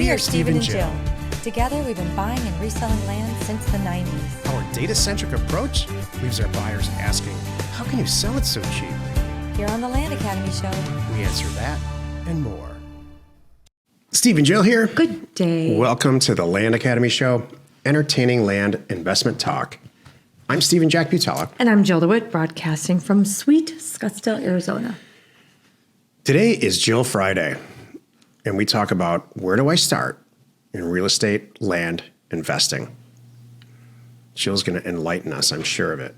We are Stephen and Jill. Together, we've been buying and reselling land since the 90s. Our data-centric approach leaves our buyers asking, how can you sell it so cheap? Here on the Land Academy Show, We answer that and more. Steve and Jill here. Good day. Welcome to the Land Academy Show, entertaining land investment talk. I'm Stephen Jack Butala. And I'm Jill DeWitt, broadcasting from sweet Scottsdale, Arizona. Today is Jill Friday, and we talk about where do I start in real estate land investing. Jill's going to enlighten us, I'm sure of it.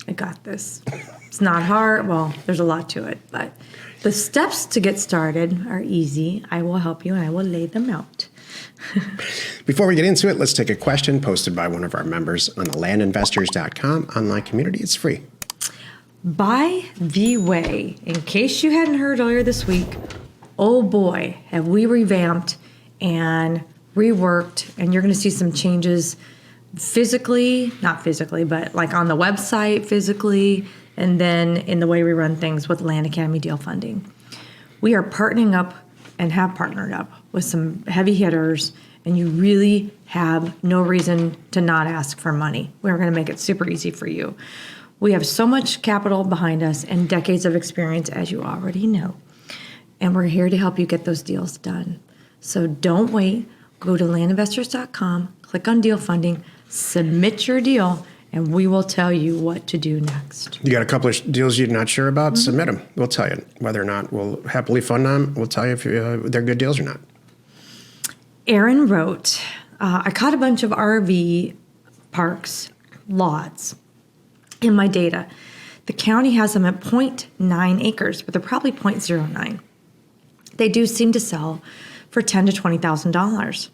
I got this. It's not hard. Well, there's a lot to it, but the steps to get started are easy. I will help you and I will lay them out. Before we get into it, let's take a question posted by one of our members on the landinvestors.com online community. It's free. By the way, in case you hadn't heard earlier this week, oh boy, have we revamped and reworked, and you're going to see some changes physically, not physically, but like on the website physically, and then in the way we run things with Land Academy Deal Funding. We are partnering up and have partnered up with some heavy hitters, and you really have no reason to not ask for money. We're going to make it super easy for you. We have so much capital behind us and decades of experience, as you already know, and we're here to help you get those deals done. So don't wait. Go to landinvestors.com, click on deal funding, submit your deal, and we will tell you what to do next. You got a couple of deals you're not sure about? Submit them. We'll tell you whether or not we'll happily fund them. We'll tell you if they're good deals or not. Aaron wrote, I caught a bunch of RV parks lots in my data. The county has them at 0.9 acres, but they're probably 0.09. They do seem to sell for $10,000 to $20,000.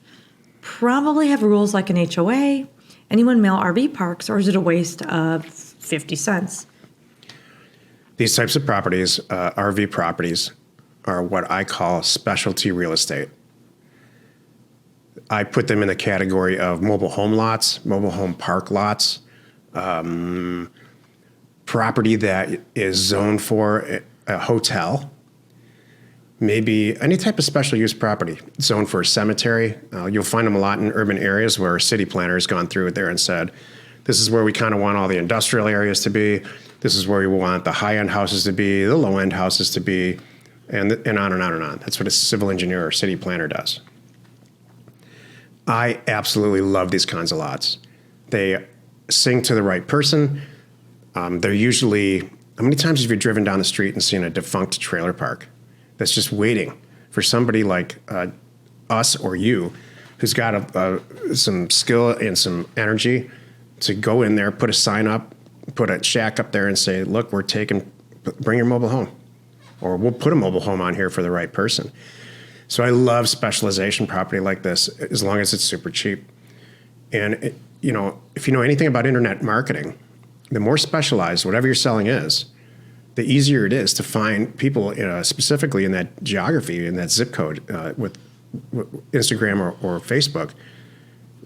Probably have rules like an HOA. Anyone mail RV parks, or is it a waste of 50 cents? These types of properties, RV properties, are what I call specialty real estate. I put them in the category of mobile home lots, mobile home park lots, property that is zoned for a hotel, maybe any type of special use property zoned for a cemetery. You'll find them a lot in urban areas where a city planner has gone through it there and said, this is where we kind of want all the industrial areas to be. This is where we want the high-end houses to be, the low-end houses to be, and on and on and on. That's what a civil engineer or city planner does. I absolutely love these kinds of lots. They sing to the right person. They're usually, how many times have you driven down the street and seen a defunct trailer park that's just waiting for somebody like us or you who's got some skill and some energy to go in there, put a sign up, put a shack up there and say, look, bring your mobile home. Or we'll put a mobile home on here for the right person. So I love specialization property like this as long as it's super cheap. And if you know anything about internet marketing, the more specialized whatever you're selling is, the easier it is to find people specifically in that geography, in that zip code with Instagram or Facebook.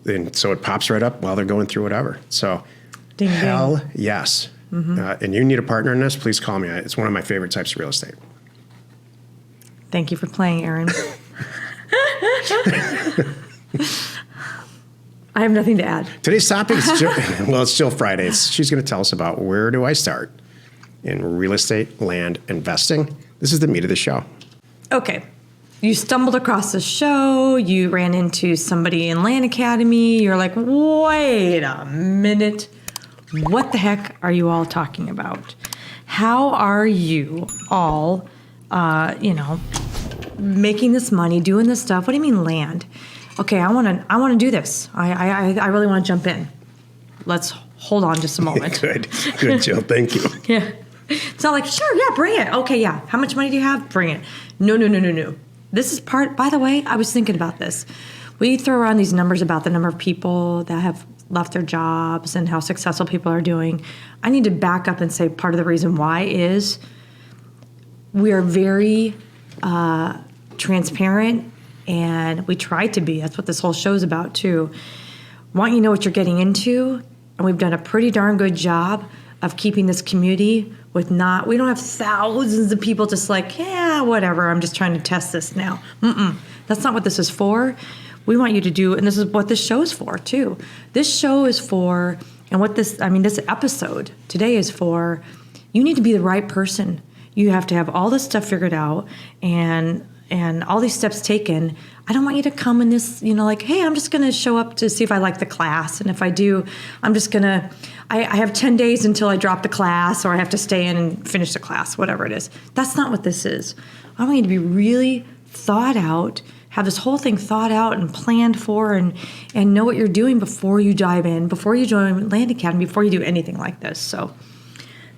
And so it pops right up while they're going through whatever. So Ding, hell ding. yes. And you need a partner in this, please call me. It's one of my favorite types of real estate. Thank you for playing, Aaron. I have nothing to add. Today's topic is it's still Friday. She's going to tell us about where do I start in real estate land investing. This is the meat of the show. Okay. You stumbled across the show. You ran into somebody in Land Academy. You're like, wait a minute. What the heck are you all talking about? How are you all, making this money, doing this stuff? What do you mean land? Okay, I want to do this. I really want to jump in. Let's hold on just a moment. Good, Jill. Thank you. Yeah. It's not like, sure, yeah, bring it. Okay, yeah. How much money do you have? Bring it. No. This is by the way, I was thinking about this. We throw around these numbers about the number of people that have left their jobs and how successful people are doing. I need to back up and say part of the reason why is we are very transparent, and we try to be. That's what this whole show's about too. Want you to know what you're getting into, and we've done a pretty darn good job of keeping this community with we don't have thousands of people just like, yeah, whatever, I'm just trying to test this now. That's not what this is for. We want you to do, and this is what this show is for too. This show is for, and this episode today is for, you need to be the right person. You have to have all this stuff figured out and all these steps taken. I don't want you to come in this, like, hey, I'm just going to show up to see if I like the class. And if I do, I'm just going to, I have 10 days until I drop the class, or I have to stay in and finish the class, whatever it is. That's not what this is. I want you to be really thought out, have this whole thing thought out and planned for, and know what you're doing before you dive in, before you join Land Academy, before you do anything like this. So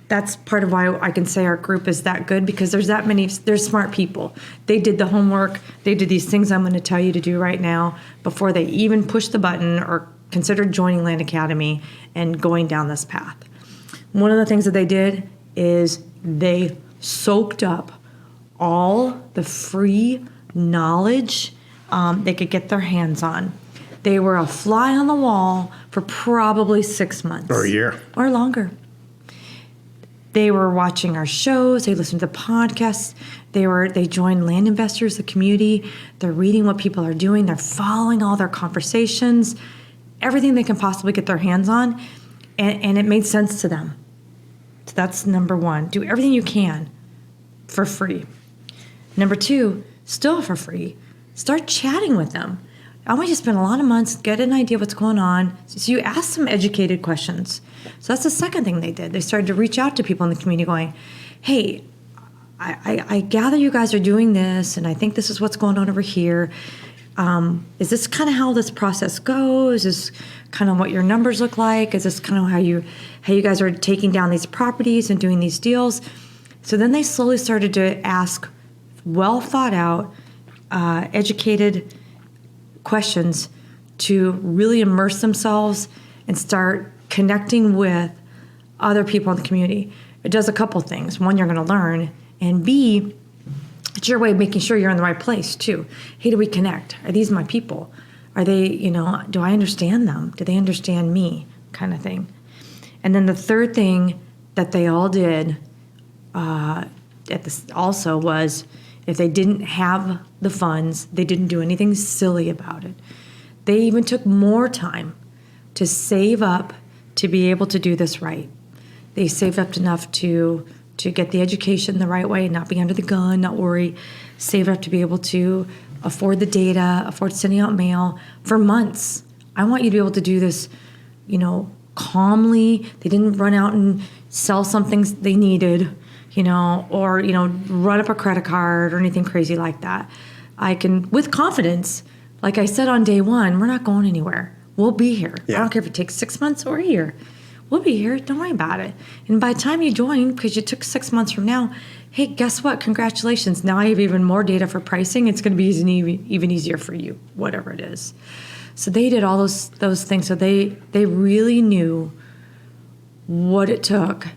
that's part of why I can say our group is that good, because there's smart people. They did the homework. They did these things I'm going to tell you to do right now before they even push the button or considered joining Land Academy and going down this path. One of the things that they did is they soaked up all the free knowledge they could get their hands on. They were a fly on the wall for probably 6 months. Or a year. Or longer. They were watching our shows. They listened to the podcasts. They joined Land Investors, the community. They're reading what people are doing. They're following all their conversations, everything they can possibly get their hands on, and it made sense to them. So that's number one. Do everything you can for free. Number two, still for free, start chatting with them. I want you to spend a lot of months, get an idea what's going on. So you ask some educated questions. So that's the second thing they did. They started to reach out to people in the community going, hey, I gather you guys are doing this, and I think this is what's going on over here. Is this kind of how this process goes? Is this kind of what your numbers look like? Is this kind of how you guys are taking down these properties and doing these deals? So then they slowly started to ask well thought out, educated questions to really immerse themselves and start connecting with other people in the community. It does a couple things. One, you're going to learn, and B, it's your way of making sure you're in the right place too. Hey, do we connect? Are these my people? Are they, do I understand them? Do they understand me? Kind of thing. And then the third thing that they all did also was, if they didn't have the funds, they didn't do anything silly about it. They even took more time to save up to be able to do this right. They saved up enough to get the education the right way, not be under the gun, not worry, save up to be able to afford the data, afford sending out mail for months. I want you to be able to do this, calmly. They didn't run out and sell something they needed, or run up a credit card or anything crazy like that. I can, with confidence, like I said on day one, we're not going anywhere. We'll be here. Yeah. I don't care if it takes 6 months or a year. We'll be here. Don't worry about it. And by the time you join, because you took 6 months from now, hey, guess what? Congratulations. Now I have even more data for pricing. It's going to be even easier for you, whatever it is. So they did all those things. So they really knew what it took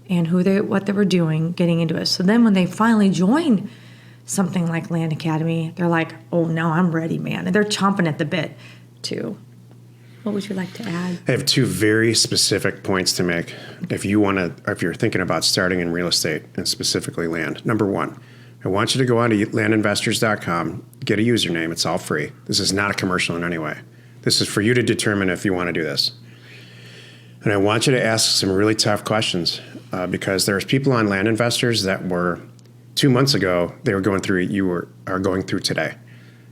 and what they were doing getting into it. So then when they finally joined something like Land Academy, they're like, oh, now I'm ready, man. And they're chomping at the bit too. What would you like to add? I have two very specific points to make if you're thinking about starting in real estate and specifically land. Number one, I want you to go on to landinvestors.com, get a username. It's all free. This is not a commercial in any way. This is for you to determine if you want to do this. And I want you to ask some really tough questions because there's people on Land Investors that were 2 months ago, they were going through are going through today.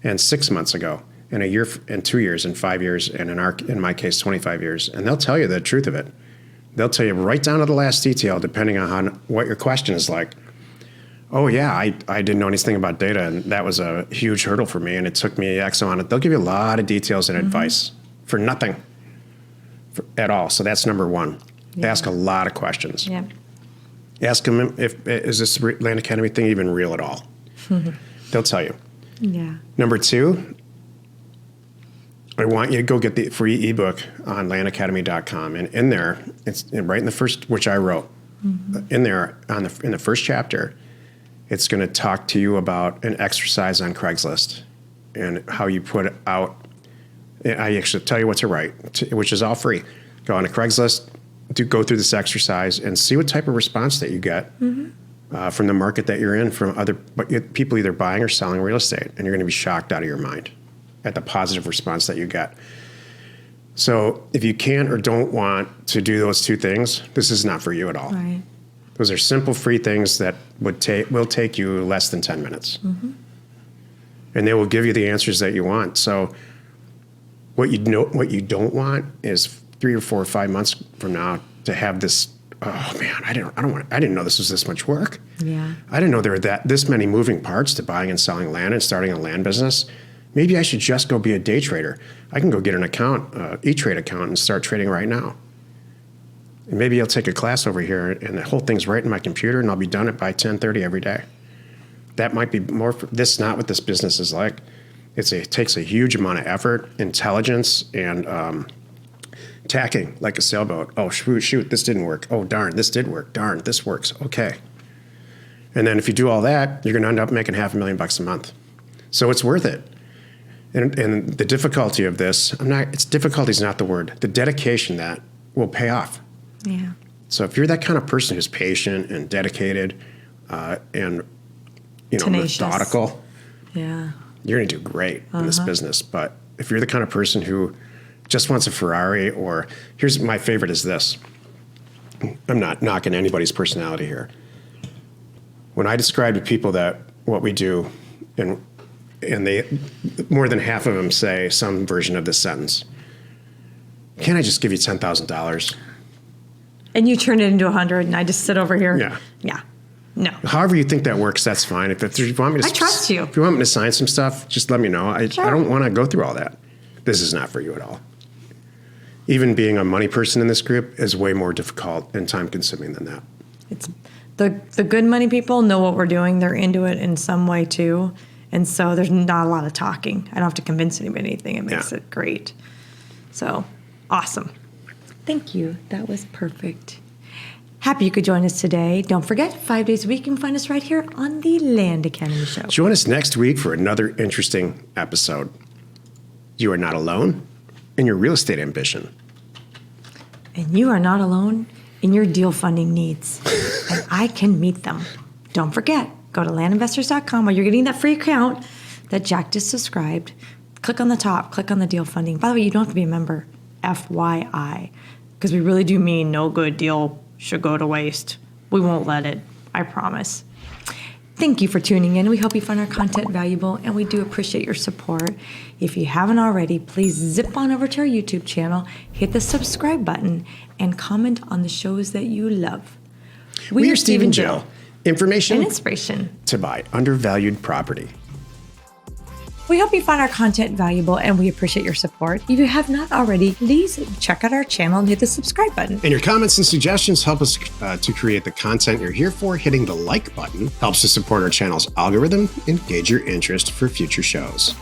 And 6 months ago, and a year, and 2 years, and 5 years, and in my case, 25 years. And they'll tell you the truth of it. They'll tell you right down to the last detail, depending on what your question is like. Oh, yeah, I didn't know anything about data, and that was a huge hurdle for me, and it took me X on it. They'll give you a lot of details and advice for nothing at all. So that's number one. Yeah. Ask a lot of questions. Yeah. Ask them is this Land Academy thing even real at all? They'll tell you. Yeah. Number two, I want you to go get the free ebook on landacademy.com. And in there, it's right in the first, which I wrote, in there in the first chapter, it's going to talk to you about an exercise on Craigslist and how you put it out. I actually tell you what to write, which is all free. Go on to Craigslist, go through this exercise and see what type of response that you get. from the market that you're in, from other people either buying or selling real estate, and you're going to be shocked out of your mind at the positive response that you get. So if you can't or don't want to do those two things, this is not for you at all. Right. Those are simple, free things that will take you less than 10 minutes. Mm-hmm. And they will give you the answers that you want. So what you don't want is 3 or 4 or 5 months from now to have this, oh man, I didn't know this was this much work. Yeah. I didn't know there were this many moving parts to buying and selling land and starting a land business. Maybe I should just go be a day trader. I can go get an account, E-Trade account, and start trading right now. And maybe I'll take a class over here, and the whole thing's right in my computer, and I'll be done it by 10:30 every day. That might be more. This is not what this business is like. It takes a huge amount of effort, intelligence, and tacking like a sailboat. Oh, shoot, this didn't work. Oh, darn, this did work. Darn, this works. Okay. And then if you do all that, you're going to end up making $500,000 a month. So it's worth it. And the difficulty of this, difficulty is not the word. The dedication that will pay off. Yeah. So if you're that kind of person who's patient and dedicated, and Tenacious. methodical, Yeah. you're going to do great in this business. But if you're the kind of person who just wants a Ferrari, or here's my favorite is this. I'm not knocking anybody's personality here. When I describe to people that what we do, and they more than half of them say some version of this sentence. Can't I just give you $10,000? And you turn it into 100, and I just sit over here. Yeah. Yeah. No. However you think that works, that's fine. If you want me to, I trust you. If you want me to sign some stuff, just let me know. I Sure. don't want to go through all that. This is not for you at all. Even being a money person in this group is way more difficult and time consuming than that. It's the good money people know what we're doing. They're into it in some way too. And so there's not a lot of talking. I don't have to convince anybody anything. It makes it great. So awesome. Thank you. That was perfect. Happy you could join us today. Don't forget, 5 days a week, you can find us right here on the Land Academy Show. Join us next week for another interesting episode. You are not alone in your real estate ambition. And you are not alone in your deal funding needs. And I can meet them. Don't forget, go to landinvestors.com while you're getting that free account that Jack just subscribed. Click on the top, click on the deal funding. By the way, you don't have to be a member, FYI, because we really do mean no good deal should go to waste. We won't let it, I promise. Thank you for tuning in. We hope you find our content valuable, and we do appreciate your support. If you haven't already, please zip on over to our YouTube channel, hit the subscribe button, and comment on the shows that you love. We are Steve and Jill. Information and inspiration to buy undervalued property. We hope you find our content valuable, and we appreciate your support. If you have not already, please check out our channel and hit the subscribe button. And your comments and suggestions help us to create the content you're here for. Hitting the like button helps to support our channel's algorithm and gauge your interest for future shows.